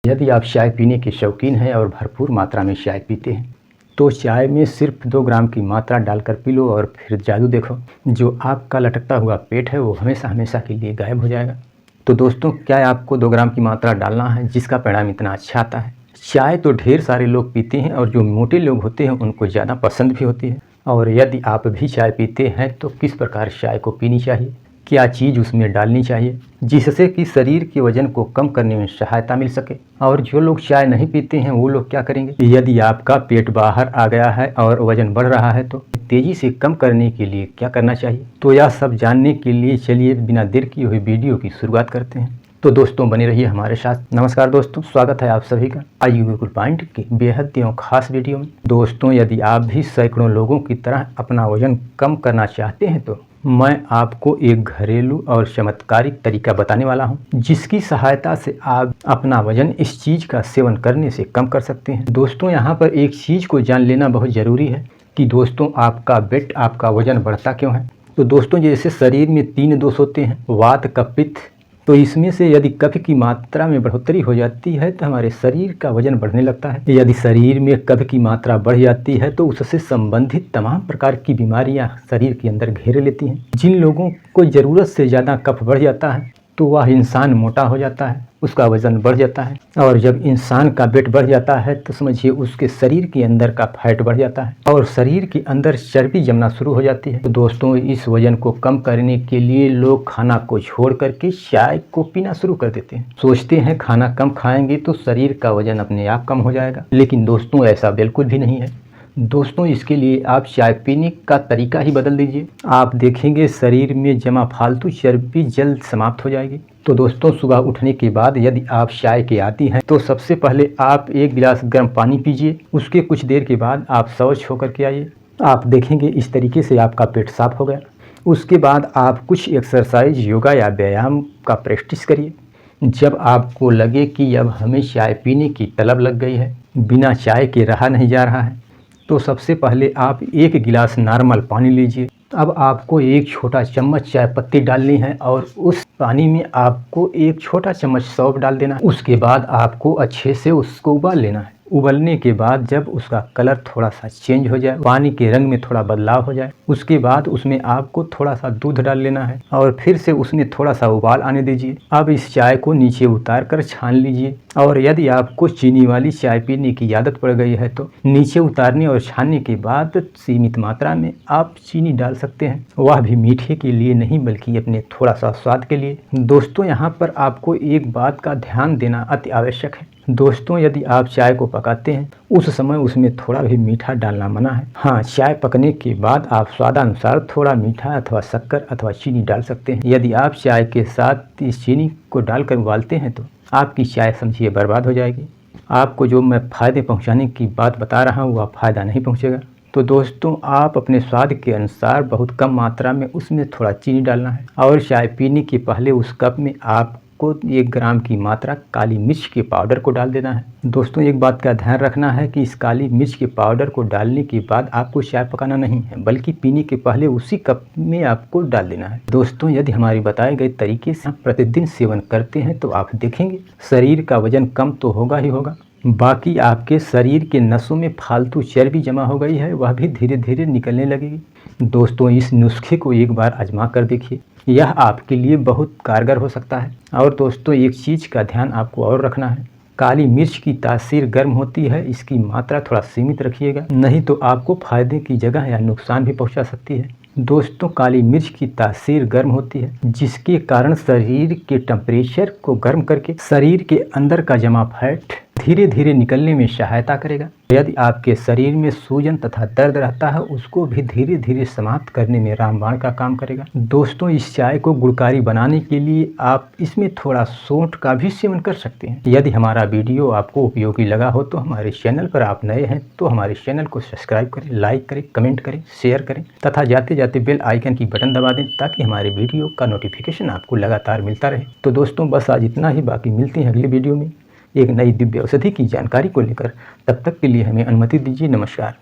यदि आप चाय पीने के शौकीन हैं और भरपूर मात्रा में चाय पीते हैं तो चाय में सिर्फ 2 ग्राम की मात्रा डालकर पी लो और फिर जादू देखो, जो आपका लटकता हुआ पेट है वो हमेशा हमेशा के लिए गायब हो जाएगा। तो दोस्तों, क्या आपको 2 ग्राम की मात्रा डालना है जिसका परिणाम इतना अच्छा आता है। चाय तो ढेर सारे लोग पीते हैं और जो मोटे लोग होते हैं उनको ज़्यादा पसंद भी होती है। और यदि आप भी चाय पीते हैं तो किस प्रकार चाय को पीनी चाहिए, क्या चीज़ उसमें डालनी चाहिए जिससे कि शरीर के वजन को कम करने में सहायता मिल सके। और जो लोग चाय नहीं पीते हैं वो लोग क्या करेंगे, यदि आपका पेट बाहर आ गया है और वजन बढ़ रहा है तो तेज़ी से कम करने के लिए क्या करना चाहिए। तो यह सब जानने के लिए चलिए बिना देर किए हुए वीडियो की शुरुआत करते हैं। तो दोस्तों, बने रहिए हमारे साथ। नमस्कार दोस्तों, स्वागत है आप सभी का आयु बिल्कुल पॉइंट की बेहद एवं खास वीडियो में। दोस्तों, यदि आप भी सैकड़ों लोगों की तरह अपना वजन कम करना चाहते हैं तो मैं आपको एक घरेलू और चमत्कारिक तरीका बताने वाला हूं, जिसकी सहायता से आप अपना वजन इस चीज़ का सेवन करने से कम कर सकते हैं। दोस्तों, यहाँ पर एक चीज़ को जान लेना बहुत ज़रूरी है कि दोस्तों आपका वेट, आपका वजन बढ़ता क्यों है। तो दोस्तों, जैसे शरीर में 3 दोष होते हैं, वात, कफ, पित्त। तो इसमें से यदि कफ की मात्रा में बढ़ोतरी हो जाती है तो हमारे शरीर का वजन बढ़ने लगता है। यदि शरीर में कफ की मात्रा बढ़ जाती है तो उससे संबंधित तमाम प्रकार की बीमारियां शरीर के अंदर घेरे लेती हैं। जिन लोगों को ज़रूरत से ज़्यादा कफ बढ़ जाता है तो वह इंसान मोटा हो जाता है, उसका वज़न बढ़ जाता है। और जब इंसान का वेट बढ़ जाता है तो समझिए उसके शरीर के अंदर का फैट बढ़ जाता है और शरीर के अंदर चर्बी जमना शुरू हो जाती है। तो दोस्तों, इस वजन को कम करने के लिए लोग खाना को छोड़ करके चाय को पीना शुरू कर देते हैं। सोचते हैं खाना कम खाएंगे तो शरीर का वजन अपने आप कम हो जाएगा, लेकिन दोस्तों ऐसा बिल्कुल भी नहीं है। दोस्तों, इसके लिए आप चाय पीने का तरीका ही बदल दीजिए। आप देखेंगे शरीर में जमा फालतू चर्बी जल्द समाप्त हो जाएगी। तो दोस्तों, सुबह उठने के बाद यदि आप चाय के आदी हैं तो सबसे पहले आप 1 गिलास गर्म पानी पीजिए। उसके कुछ देर के बाद आप शौच होकर के आइए। आप देखेंगे इस तरीके से आपका पेट साफ हो गया। उसके बाद आप कुछ एक्सरसाइज, योगा या व्यायाम का प्रैक्टिस करिए। जब आपको लगे कि अब हमें चाय पीने की तलब लग गई है, बिना चाय के रहा नहीं जा रहा है, तो सबसे पहले आप 1 गिलास नॉर्मल पानी लीजिए। अब आपको 1 छोटा चम्मच चाय पत्ती डालनी है और उस पानी में आपको 1 छोटा चम्मच सौंफ डाल देना है। उसके बाद आपको अच्छे से उसको उबाल लेना है। उबलने के बाद जब उसका कलर थोड़ा सा चेंज हो जाए, पानी के रंग में थोड़ा बदलाव हो जाए, उसके बाद उसमें आपको थोड़ा सा दूध डाल लेना है और फिर से उसमें थोड़ा सा उबाल आने दीजिए। अब इस चाय को नीचे उतार कर छान लीजिए। और यदि आपको चीनी वाली चाय पीने की आदत पड़ गई है तो नीचे उतारने और छानने के बाद सीमित मात्रा में आप चीनी डाल सकते हैं, वह भी मीठे के लिए नहीं बल्कि अपने थोड़ा सा स्वाद के लिए। दोस्तों, यहाँ पर आपको एक बात का ध्यान देना अति आवश्यक है। दोस्तों, यदि आप चाय को पकाते हैं उस समय उसमें थोड़ा भी मीठा डालना मना है। हाँ, चाय पकने के बाद आप स्वादानुसार थोड़ा मीठा अथवा शक्कर अथवा चीनी डाल सकते हैं। यदि आप चाय के साथ इस चीनी को डालकर उबालते हैं तो आपकी चाय समझिए बर्बाद हो जाएगी। आपको जो मैं फ़ायदे पहुंचाने की बात बता रहा हूँ वह फ़ायदा नहीं पहुंचेगा। तो दोस्तों, आप अपने स्वाद के अनुसार बहुत कम मात्रा में उसमें थोड़ा चीनी डालना है और चाय पीने के पहले उस कप में आपको 1 ग्राम की मात्रा काली मिर्च के पाउडर को डाल देना है। दोस्तों, एक बात का ध्यान रखना है कि इस काली मिर्च के पाउडर को डालने के बाद आपको चाय पकाना नहीं है, बल्कि पीने के पहले उसी कप में आपको डाल देना है। दोस्तों, यदि हमारे बताए गए तरीके से आप प्रतिदिन सेवन करते हैं तो आप देखेंगे शरीर का वजन कम तो होगा ही होगा, बाकी आपके शरीर के नसों में फालतू चर्बी जमा हो गई है वह भी धीरे धीरे निकलने लगेगी। दोस्तों, इस नुस्खे को एक बार आजमा कर देखिए, यह आपके लिए बहुत कारगर हो सकता है। और दोस्तों, एक चीज़ का ध्यान आपको और रखना है, काली मिर्च की तासीर गर्म होती है, इसकी मात्रा थोड़ा सीमित रखिएगा, नहीं तो आपको फ़ायदे की जगह या नुकसान भी पहुंचा सकती है। दोस्तों, काली मिर्च की तासीर गर्म होती है, जिसके कारण शरीर के टेम्परेचर को गर्म करके शरीर के अंदर का जमा फैट धीरे धीरे निकलने में सहायता करेगा। यदि आपके शरीर में सूजन तथा दर्द रहता है उसको भी धीरे धीरे समाप्त करने में रामबाण का काम करेगा। दोस्तों, इस चाय को गुणकारी बनाने के लिए आप इसमें थोड़ा सौंठ का भी सेवन कर सकते हैं। यदि हमारा वीडियो आपको उपयोगी लगा हो तो हमारे चैनल पर आप नए हैं तो हमारे चैनल को सब्सक्राइब करें, लाइक करें, कमेंट करें, शेयर करें तथा जाते जाते बेल आइकन की बटन दबा दें ताकि हमारे वीडियो का नोटिफिकेशन आपको लगातार मिलता रहे। तो दोस्तों, बस आज इतना ही, बाकी मिलते हैं अगली वीडियो में एक नई दिव्य औषधि की जानकारी को लेकर। तब तक के लिए हमें अनुमति दीजिए। नमस्कार।